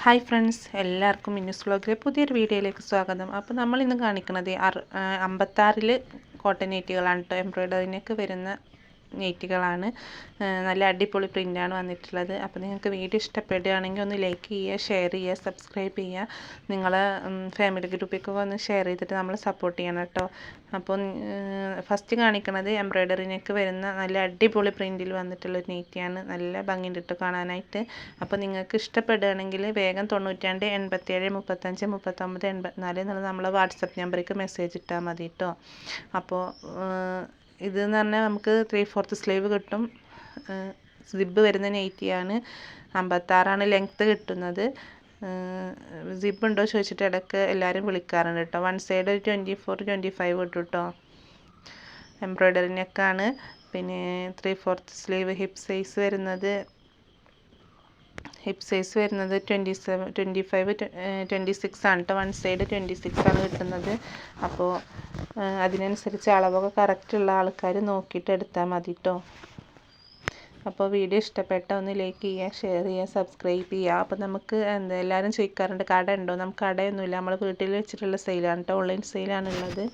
Hi friends, എല്ലാവർക്കും മിന്നൂസ് വ്ലോഗിലെ പുതിയൊരു വീഡിയോയിലേക്ക് സ്വാഗതം. അപ്പോൾ നമ്മളിന്ന് കാണിക്കുന്നത് 56 കോട്ടൺ നെറ്റുകളാണ് കേട്ടോ. എംബ്രോയ്ഡറിനൊക്കെ വരുന്ന നെറ്റുകളാണ്. നല്ല അടിപൊളി പ്രിൻ്റാണ് വന്നിട്ടുള്ളത്. അപ്പോൾ നിങ്ങൾക്ക് വീഡിയോ ഇഷ്ടപ്പെടുകയാണെങ്കിൽ ഒന്ന് ലൈക്ക് ചെയ്യുക, ഷെയർ ചെയ്യുക, സബ്സ്ക്രൈബ് ചെയ്യുക. നിങ്ങളെ ഫാമിലി ഗ്രൂപ്പിലേക്കൊക്കെ ഒന്ന് ഷെയർ ചെയ്തിട്ട് നമ്മൾ സപ്പോർട്ട് ചെയ്യണം കേട്ടോ. അപ്പോൾ ഫസ്റ്റ് കാണിക്കുന്നത് എംബ്രോയ്ഡറിനൊക്കെ വരുന്ന നല്ല അടിപൊളി പ്രിൻറ്റിൽ വന്നിട്ടുള്ളൊരു നെറ്റിയാണ്. നല്ല ഭംഗിയുണ്ട് കേട്ടോ കാണാനായിട്ട്. അപ്പോൾ നിങ്ങൾക്ക് ഇഷ്ടപ്പെടുകയാണെങ്കിൽ വേഗം 92 87 35 39 84 എന്നുള്ള നമ്മളെ വാട്സപ്പ് നമ്പറിലേക്ക് മെസ്സേജ് ഇട്ടാൽ മതി കേട്ടോ. അപ്പോൾ ഇതെന്ന് പറഞ്ഞാൽ നമുക്ക് 3/4 സ്ലീവ് കിട്ടും. സിബ് വരുന്ന നൈറ്റിയാണ്. 56 ലെങ്ത്ത് കിട്ടുന്നത്. സിബ് ഉണ്ടോ ചോദിച്ചിട്ട് ഇടയ്ക്ക് എല്ലാവരും വിളിക്കാറുണ്ട് കേട്ടോ. വൺ സൈഡ് ഒരു 24 25 കിട്ടും കേട്ടോ. എംബ്രോയ്ഡറിനൊക്കെയാണ്. പിന്നെ 3/4 സ്ലീവ് ഹിപ്പ് സൈസ് വരുന്നത് 27 25 26 ആണ് കേട്ടോ. വൺ സൈഡ് 26 ആണ് കിട്ടുന്നത്. അപ്പോൾ അതിനനുസരിച്ച് അളവൊക്കെ കറക്റ്റുള്ള ആൾക്കാർ നോക്കിയിട്ട് എടുത്താൽ മതി കേട്ടോ. അപ്പോൾ വീഡിയോ ഇഷ്ടപ്പെട്ട ഒന്ന് ലൈക്ക് ചെയ്യുക, ഷെയർ ചെയ്യുക, സബ്സ്ക്രൈബ് ചെയ്യുക. അപ്പോൾ നമുക്ക് എല്ലാവരും ചോദിക്കാറുണ്ട് കട ഉണ്ടോ. നമുക്ക് കടയൊന്നുമില്ല, നമ്മൾ വീട്ടിൽ വെച്ചിട്ടുള്ള സെയിലാണ് കേട്ടോ. ഓൺലൈൻ സെയിലാണുള്ളത്.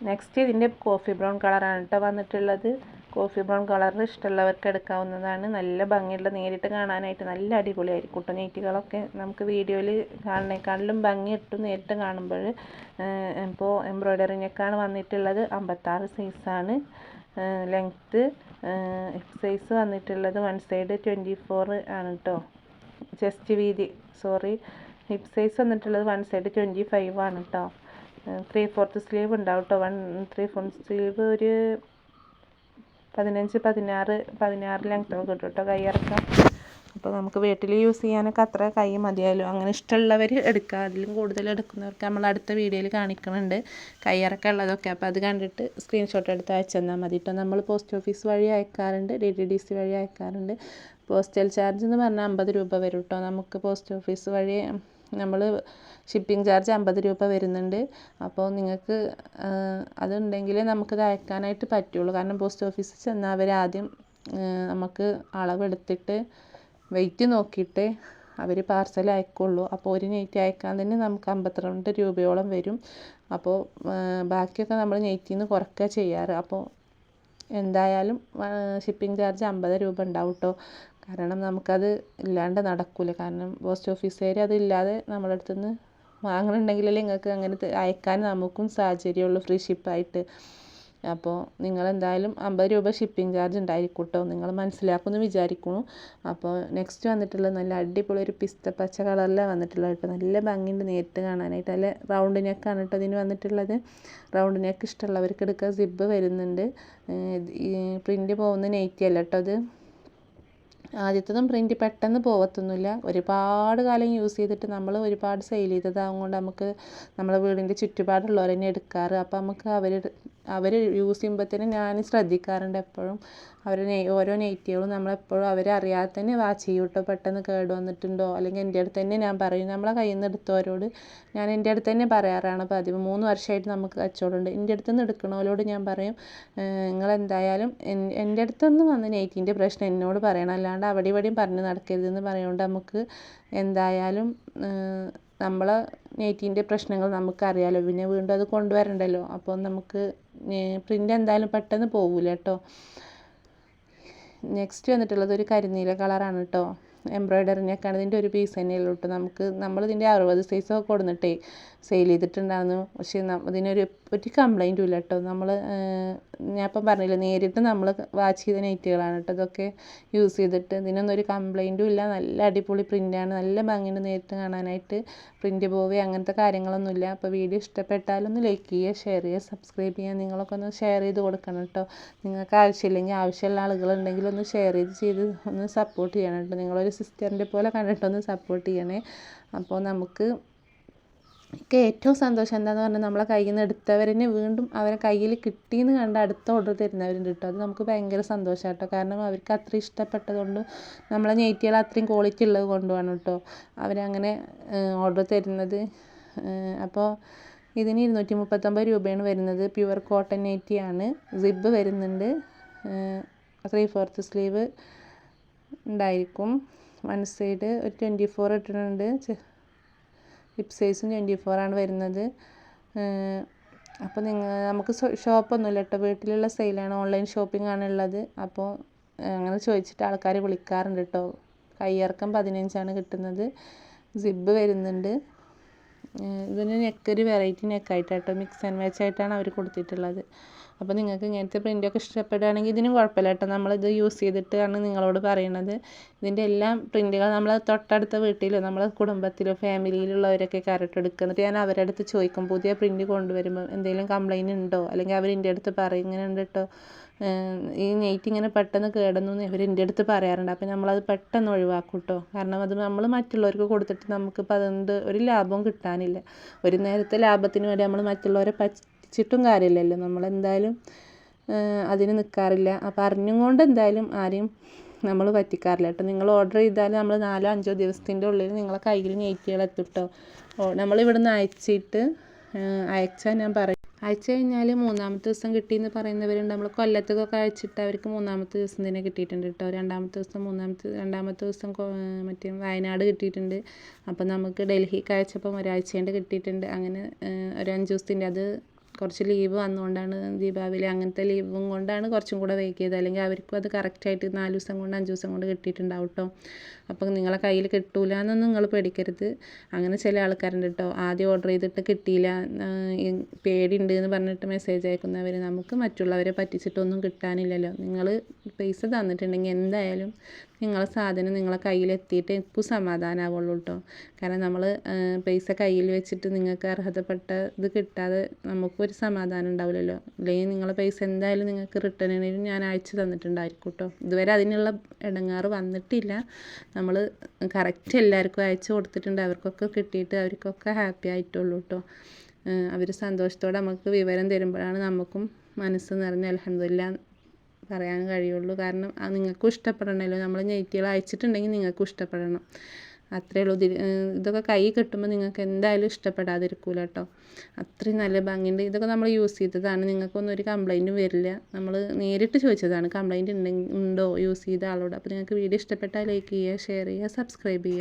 നെക്സ്റ്റ് ഇതിൻ്റെ കോഫി ബ്രൗൺ കളറാണ് കേട്ടോ വന്നിട്ടുള്ളത്. കോഫി ബ്രൗൺ കളർ ഇഷ്ടമുള്ളവർക്ക് എടുക്കാവുന്നതാണ്. നല്ല ഭംഗിയുള്ള, നേരിട്ട് കാണാനായിട്ട് നല്ല അടിപൊളിയായിരിക്കും കേട്ടോ. നെറ്റുകളൊക്കെ നമുക്ക് വീഡിയോയിൽ കാണുന്നേക്കാളിലും ഭംഗി കിട്ടും നേരിട്ട് കാണുമ്പോൾ. ഇപ്പോൾ എംബ്രോയ്ഡറിനൊക്കെയാണ് വന്നിട്ടുള്ളത്. 56 സൈസാണ് ലെങ്ത്ത്. സൈസ് വന്നിട്ടുള്ളത് വൺ സൈഡ് 24 ആണ് കേട്ടോ. ചെസ്റ്റ് വീതി ഹിപ്പ് സൈസ് വന്നിട്ടുള്ളത് വൺ സൈഡ് 25 ആണ് കേട്ടോ. 3/4 സ്ലീവ് ഉണ്ടാവും കേട്ടോ. 3/4 സ്ലീവ് ഒരു 15 16 ലെങ്ത്തൊക്കെ കിട്ടും കേട്ടോ കൈയിറക്കം. അപ്പോൾ നമുക്ക് വീട്ടിൽ യൂസ് ചെയ്യാനൊക്കെ അത്ര കൈ മതിയായാലും അങ്ങനെ ഇഷ്ടമുള്ളവർ എടുക്കുക. അതിലും കൂടുതൽ എടുക്കുന്നവർക്ക് നമ്മൾ അടുത്ത വീഡിയോയിൽ കാണിക്കുന്നുണ്ട് കൈയിറക്കം ഉള്ളതൊക്കെ. അപ്പോൾ അത് കണ്ടിട്ട് സ്ക്രീൻഷോട്ട് എടുത്ത് അയച്ചു തന്നാൽ മതി കേട്ടോ. നമ്മൾ പോസ്റ്റ് ഓഫീസ് വഴി അയക്കാറുണ്ട്, DTDC വഴി അയക്കാറുണ്ട്. പോസ്റ്റൽ ചാർജ് എന്ന് പറഞ്ഞാൽ 50 രൂപ വരും കേട്ടോ. നമുക്ക് പോസ്റ്റ് ഓഫീസ് വഴി നമ്മൾ ഷിപ്പിംഗ് ചാർജ് 50 രൂപ വരുന്നുണ്ട്. അപ്പോൾ നിങ്ങൾക്ക് അതുണ്ടെങ്കിൽ നമുക്കത് അയക്കാനായിട്ട് പറ്റുള്ളൂ. കാരണം പോസ്റ്റ് ഓഫീസിൽ ചെന്നാൽ അവരാദ്യം നമുക്ക് അളവെടുത്തിട്ട് വെയിറ്റ് നോക്കിയിട്ട് അവർ പാർസൽ അയക്കുള്ളൂ. അപ്പോൾ ഒരു നെറ്റ് അയക്കാൻ തന്നെ നമുക്ക് 52 രൂപയോളം വരും. അപ്പോൾ ബാക്കിയൊക്കെ നമ്മൾ നെറ്റിൽ നിന്ന് കുറയ്ക്കുക ചെയ്യാറ്. അപ്പോൾ എന്തായാലും ഷിപ്പിംഗ് ചാർജ് 50 രൂപ ഉണ്ടാവും കേട്ടോ. കാരണം നമുക്കത് ഇല്ലാണ്ട് നടക്കില്ല. കാരണം പോസ്റ്റ് ഓഫീസുകാർ അതില്ലാതെ നമ്മുടെ അടുത്ത് നിന്ന് വാങ്ങണമെങ്കിലല്ലേ നിങ്ങൾക്ക് അങ്ങനെ അയക്കാൻ നമുക്കും സാഹചര്യമുള്ളൂ, ഫ്രീ ഷിപ്പായിട്ട്. അപ്പോൾ നിങ്ങളെന്തായാലും 50 രൂപ ഷിപ്പിംഗ് ചാർജ് ഉണ്ടായിരിക്കും കേട്ടോ. നിങ്ങൾ മനസ്സിലാക്കുമെന്ന് വിചാരിക്കുന്നു. അപ്പോൾ നെക്സ്റ്റ് വന്നിട്ടുള്ളത് നല്ല അടിപൊളി ഒരു പിസ്ത പച്ച കളറിലാണ് വന്നിട്ടുള്ളത് കേട്ടോ. നല്ല ഭംഗിയുണ്ട് നേരിട്ട് കാണാനായിട്ട്. നല്ല റൗണ്ട് നെക്കാണ് കേട്ടോ ഇതിന് വന്നിട്ടുള്ളത്. റൗണ്ട് നെക്ക് ഇഷ്ടമുള്ളവർക്ക് എടുക്കുക. സിബ് വരുന്നുണ്ട്. ഈ പ്രിൻ്റ് പോകുന്ന നെറ്റി അല്ല കേട്ടോ അത്. ആദ്യത്തതും പ്രിൻറ്റ് പെട്ടെന്ന് പോകത്തൊന്നുമില്ല. ഒരുപാട് കാലം യൂസ് ചെയ്തിട്ട് നമ്മൾ ഒരുപാട് സെയിൽ ചെയ്തതാകൊണ്ട് നമുക്ക് നമ്മളെ വീടിൻ്റെ ചുറ്റുപാടുള്ളവർ തന്നെ എടുക്കാറ്. അപ്പോൾ നമുക്ക് അവർ യൂസ് ചെയ്യുമ്പോഴത്തേനും ഞാൻ ശ്രദ്ധിക്കാറുണ്ട് എപ്പോഴും. ഓരോ നെറ്റികളും നമ്മളെപ്പോഴും അവരറിയാതെ തന്നെ വാച്ച് ചെയ്യും കേട്ടോ. പെട്ടെന്ന് കേട് വന്നിട്ടുണ്ടോ, അല്ലെങ്കിൽ എൻ്റെ അടുത്ത് തന്നെ ഞാൻ പറയും. നമ്മളെ കയ്യിൽ നിന്ന് എടുത്തവരോട് ഞാൻ എൻ്റെ അടുത്ത് തന്നെ പറയാറാണ് പതിവ്. 3 വർഷമായിട്ട് നമുക്ക് കച്ചവടമുണ്ട്. എൻ്റെ അടുത്ത് നിന്ന് എടുക്കണവരോട് ഞാൻ പറയും, നിങ്ങളെന്തായാലും എൻ്റെ അടുത്തുനിന്ന് വന്ന് നെറ്റിൻ്റെ പ്രശ്നം എന്നോട് പറയണം, അല്ലാണ്ട് അവിടെ ഇവിടെയും പറഞ്ഞ് നടക്കരുതെന്ന് പറയുകൊണ്ട് നമുക്ക് എന്തായാലും നമ്മളെ നെറ്റിൻ്റെ പ്രശ്നങ്ങൾ നമുക്കറിയാമല്ലോ. പിന്നെ വീണ്ടും അത് കൊണ്ടുവരണ്ടല്ലോ. അപ്പോൾ നമുക്ക് പ്രിൻ്റ് എന്തായാലും പെട്ടെന്ന് പോകില്ല കേട്ടോ. നെക്സ്റ്റ് വന്നിട്ടുള്ളത് ഒരു കരിനീല കളറാണ് കേട്ടോ. എംബ്രോയ്ഡറിനൊക്കെയാണ് ഇതിൻ്റെ ഒരു പീസ് തന്നെ ഉള്ളൂ കേട്ടോ. നമ്മളിതിൻ്റെ 60 സൈസൊക്കെ കൊടുത്തിട്ടേ സെയിൽ ചെയ്തിട്ടുണ്ടായിരുന്നു. പക്ഷേ ഇതിനൊരു കംപ്ലൈൻറ്റും ഇല്ല കേട്ടോ. ഞാൻ ഇപ്പം പറഞ്ഞില്ല, നേരിട്ട് നമ്മൾ വാച്ച് ചെയ്ത നെറ്റുകളാണ് കേട്ടോ ഇതൊക്കെ യൂസ് ചെയ്തിട്ട്. ഇതിനൊന്നും ഒരു കംപ്ലൈൻറ്റും ഇല്ല. നല്ല അടിപൊളി പ്രിൻ്റാണ്. നല്ല ഭംഗിയുണ്ട് നേരിട്ട് കാണാനായിട്ട്. പ്രിൻ്റ് പോവേ അങ്ങനത്തെ കാര്യങ്ങളൊന്നുമില്ല. അപ്പോൾ വീഡിയോ ഇഷ്ടപ്പെട്ടാലൊന്ന് ലൈക്ക് ചെയ്യുക, ഷെയർ ചെയ്യുക, സബ്സ്ക്രൈബ് ചെയ്യുക. നിങ്ങളൊക്കെ ഒന്ന് ഷെയർ ചെയ്ത് കൊടുക്കണം കേട്ടോ. നിങ്ങൾക്ക് ആവശ്യമില്ലെങ്കിൽ ആവശ്യമുള്ള ആളുകളുണ്ടെങ്കിൽ ഒന്ന് ഷെയർ ചെയ്ത് ഒന്ന് സപ്പോർട്ട് ചെയ്യണം കേട്ടോ. നിങ്ങളൊരു സിസ്റ്ററിൻ്റെ പോലെ കണ്ടിട്ടൊന്ന് സപ്പോർട്ട് ചെയ്യണേ. അപ്പോൾ നമുക്ക് എനിക്ക് ഏറ്റവും സന്തോഷം എന്താണെന്ന് പറഞ്ഞാൽ നമ്മളെ കയ്യിൽ നിന്ന് എടുത്തവരനെ വീണ്ടും അവരെ കയ്യിൽ കിട്ടിയെന്ന് കണ്ട് അടുത്ത ഓർഡർ തരുന്നവരുണ്ട് കേട്ടോ. അത് നമുക്ക് ഭയങ്കര സന്തോഷമാണ് കേട്ടോ. കാരണം അവർക്ക് അത്രയും ഇഷ്ടപ്പെട്ടതുകൊണ്ട് നമ്മളെ നൈറ്റികൾ അത്രയും ക്വാളിറ്റി ഉള്ളത് കൊണ്ടുമാണ് കേട്ടോ അവരങ്ങനെ ഓർഡർ തരുന്നത്. അപ്പോൾ ഇതിന് 239 രൂപയാണ് വരുന്നത്. Pure cotton നൈറ്റിയാണ്. സിബ് വരുന്നുണ്ട്. 3/4 സ്ലീവ് ഉണ്ടായിരിക്കും. വൺ സൈഡ് ഒരു 24 ഇട്ടിട്ടുണ്ട്. ഹിപ്പ് സൈസും 24 ആണ് വരുന്നത്. അപ്പോൾ നമുക്ക് ഷോപ്പൊന്നുമില്ല കേട്ടോ, വീട്ടിലുള്ള സെയിലാണ്, ഓൺലൈൻ ഷോപ്പിംഗ് ആണ് ഉള്ളത്. അപ്പോൾ അങ്ങനെ ചോദിച്ചിട്ട് ആൾക്കാർ വിളിക്കാറുണ്ട് കേട്ടോ. കയ്യിറക്കം 15 കിട്ടുന്നത്. സിബ് വരുന്നുണ്ട്. ഇതിന് നെക്കൊരു വെറൈറ്റി നെക്കായിട്ടാട്ടോ, മിക്സ് ആൻഡ് മാച്ച് ആയിട്ടാണ് അവർ കൊടുത്തിട്ടുള്ളത്. അപ്പോൾ നിങ്ങൾക്ക് ഇങ്ങനത്തെ പ്രിൻ്റൊക്കെ ഇഷ്ടപ്പെടുകയാണെങ്കിൽ ഇതിനും കുഴപ്പമില്ല കേട്ടോ. നമ്മളിത് യൂസ് ചെയ്തിട്ടാണ് നിങ്ങളോട് പറയുന്നത്. ഇതിൻ്റെ എല്ലാം പ്രിൻ്റുകൾ നമ്മൾ തൊട്ടടുത്ത വീട്ടിലോ നമ്മളെ കുടുംബത്തിലോ ഫാമിലിയിലുള്ളവരൊക്കെ കറക്റ്റ് എടുക്കുന്നിട്ട് ഞാൻ അവരുടെ അടുത്ത് ചോദിക്കും, പുതിയ പ്രിൻ്റ് കൊണ്ടുവരുമ്പോൾ എന്തെങ്കിലും കംപ്ലൈൻറ്റ് ഉണ്ടോ, അല്ലെങ്കിൽ അവർ എൻ്റെ അടുത്ത് പറയും ഇങ്ങനെ ഉണ്ട് കേട്ടോ, ഈ നെയ്റ്റ് ഇങ്ങനെ പെട്ടെന്ന് കേടുന്നു എന്ന് ഇവർ എൻ്റെ അടുത്ത് പറയാറുണ്ട്. അപ്പോൾ നമ്മളത് പെട്ടെന്ന് ഒഴിവാക്കും കേട്ടോ. കാരണം അത് നമ്മൾ മറ്റുള്ളവർക്ക് കൊടുത്തിട്ട് നമുക്കിപ്പോൾ അതുകൊണ്ട് ഒരു ലാഭവും കിട്ടാനില്ല. ഒരു നേരത്തെ ലാഭത്തിന് വേണ്ടി നമ്മൾ മറ്റുള്ളവരെ പറ്റിച്ചിട്ടും കാര്യമില്ലല്ലോ. നമ്മളെന്തായാലും അതിന് നിൽക്കാറില്ല. അപ്പോൾ അറിഞ്ഞും കൊണ്ട് എന്തായാലും ആരെയും നമ്മൾ പറ്റിക്കാറില്ല കേട്ടോ. നിങ്ങൾ ഓർഡർ ചെയ്താൽ നമ്മൾ 4-5 ദിവസത്തിൻ്റെ ഉള്ളിൽ നിങ്ങളെ കയ്യിൽ നെയ്റ്റുകൾ എത്തും കേട്ടോ. നമ്മളിവിടുന്ന് അയച്ചാൽ ഞാൻ പറയും, അയച്ചു കഴിഞ്ഞാൽ 3-ാമത്തെ ദിവസം കിട്ടിയെന്ന് പറയുന്നവരുണ്ട്. നമ്മൾ കൊല്ലത്തേക്കൊക്കെ അയച്ചിട്ട് അവർക്ക് 3-ാമത്തെ ദിവസം തന്നെ കിട്ടിയിട്ടുണ്ട് കേട്ടോ. 2-ാമത്തെ ദിവസം 2-ാമത്തെ ദിവസം മറ്റേ വയനാട് കിട്ടിയിട്ടുണ്ട്. അപ്പോൾ നമുക്ക് ഡൽഹിക്ക് അയച്ചപ്പം ഒരാഴ്ച കൊണ്ട് കിട്ടിയിട്ടുണ്ട്. അങ്ങനെ ഒരു 5 ദിവസത്തിൻ്റെ, അത് കുറച്ച് ലീവ് വന്നുകൊണ്ടാണ്, ദീപാവലി അങ്ങനത്തെ ലീവും കൊണ്ടാണ് കുറച്ചും കൂടെ വൈകിയത്. അല്ലെങ്കിൽ അവർക്കും അത് കറക്റ്റായിട്ട് 4 ദിവസം കൊണ്ട് 5 ദിവസം കൊണ്ട് കിട്ടിയിട്ടുണ്ടാവും കേട്ടോ. അപ്പം നിങ്ങളെ കയ്യിൽ കിട്ടൂല എന്നൊന്നും നിങ്ങൾ പേടിക്കരുത്. അങ്ങനെ ചില ആൾക്കാരുണ്ട് കേട്ടോ, ആദ്യം ഓർഡർ ചെയ്തിട്ട് കിട്ടിയില്ല, പേടിയുണ്ട് എന്ന് പറഞ്ഞിട്ട് മെസ്സേജ് അയക്കുന്നവർ. നമുക്ക് മറ്റുള്ളവരെ പറ്റിച്ചിട്ടൊന്നും കിട്ടാനില്ലല്ലോ. നിങ്ങൾ പൈസ തന്നിട്ടുണ്ടെങ്കിൽ എന്തായാലും നിങ്ങളെ സാധനം നിങ്ങളെ കയ്യിലെത്തിയിട്ട് എനിക്ക് സമാധാനമാവുള്ളൂ കേട്ടോ. കാരണം നമ്മൾ പൈസ കയ്യിൽ വെച്ചിട്ട് നിങ്ങൾക്ക് അർഹതപ്പെട്ട ഇത് കിട്ടാതെ നമുക്കൊരു സമാധാനം ഉണ്ടാവില്ലല്ലോ. അല്ലെങ്കിൽ നിങ്ങളെ പൈസ എന്തായാലും നിങ്ങൾക്ക് റിട്ടേണിന് ഞാൻ അയച്ചു തന്നിട്ടുണ്ടായിരിക്കും കേട്ടോ. ഇതുവരെ അതിനുള്ള ഇടങ്ങാറ് വന്നിട്ടില്ല. നമ്മൾ കറക്റ്റ് എല്ലാവർക്കും അയച്ചു കൊടുത്തിട്ടുണ്ട്. അവർക്കൊക്കെ കിട്ടിയിട്ട് അവർക്കൊക്കെ ഹാപ്പി ആയിട്ടുള്ളൂ കേട്ടോ. അവർ സന്തോഷത്തോടെ നമുക്ക് വിവരം തരുമ്പോഴാണ് നമുക്കും മനസ്സ് നിറഞ്ഞ് അൽഹംദുലില്ലാ പറയാൻ കഴിയുള്ളൂ. കാരണം നിങ്ങൾക്കും ഇഷ്ടപ്പെടണമല്ലോ. നമ്മൾ നെയ്റ്റികൾ അയച്ചിട്ടുണ്ടെങ്കിൽ നിങ്ങൾക്കും ഇഷ്ടപ്പെടണം, അത്രയേ ഉള്ളൂ. ഇതൊക്കെ കൈ കിട്ടുമ്പോൾ നിങ്ങൾക്ക് എന്തായാലും ഇഷ്ടപ്പെടാതിരിക്കൂല കേട്ടോ. അത്രയും നല്ല ഭംഗിയുണ്ട്. ഇതൊക്കെ നമ്മൾ യൂസ് ചെയ്തതാണ്. നിങ്ങൾക്കൊന്നും ഒരു കംപ്ലൈൻറ്റും വരില്ല. നമ്മൾ നേരിട്ട് ചോദിച്ചതാണ് കംപ്ലൈൻറ്റ് ഉണ്ടോ യൂസ് ചെയ്ത ആളോട്. അപ്പോൾ നിങ്ങൾക്ക് വീഡിയോ ഇഷ്ടപ്പെട്ടാൽ ലൈക്ക് ചെയ്യുക, ഷെയർ ചെയ്യുക, സബ്സ്ക്രൈബ് ചെയ്യുക.